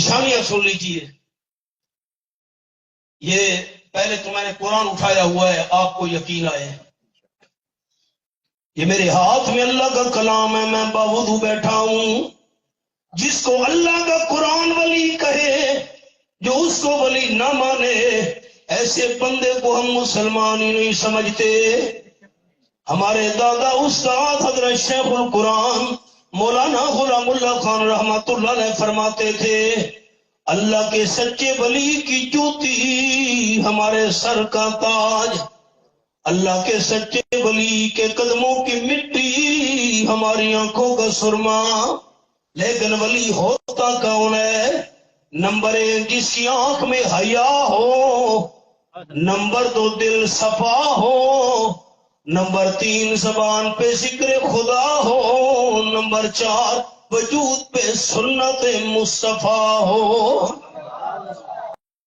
نشانیاں سن لیجیے. یہ پہلے تو میں نے قرآن اٹھایا ہوا ہے، آپ کو یقین آئے. یہ میرے ہاتھ میں اللہ کا کلام ہے، میں باوضو بیٹھا ہوں. جس کو اللہ کا قرآن ولی کہے، جو اس کو ولی نہ مانے، ایسے بندے کو ہم مسلمان ہی نہیں سمجھتے. ہمارے دادا استاد حضرت شیخ القرآن مولانا غلام اللہ خان رحمۃ اللہ علیہ فرماتے تھے، اللہ کے سچے ولی کی جوتی ہمارے سر کا تاج، اللہ کے سچے ولی کے قدموں کی مٹی ہماری آنکھوں کا سرما. لیکن ولی ہوتا کون ہے؟ نمبر 1 جس کی آنکھ میں حیا ہو، نمبر 2 دل صفا ہو، نمبر 3 زبان پہ ذکر خدا ہو، نمبر 4 وجود پہ سنت مصطفیٰ ہو.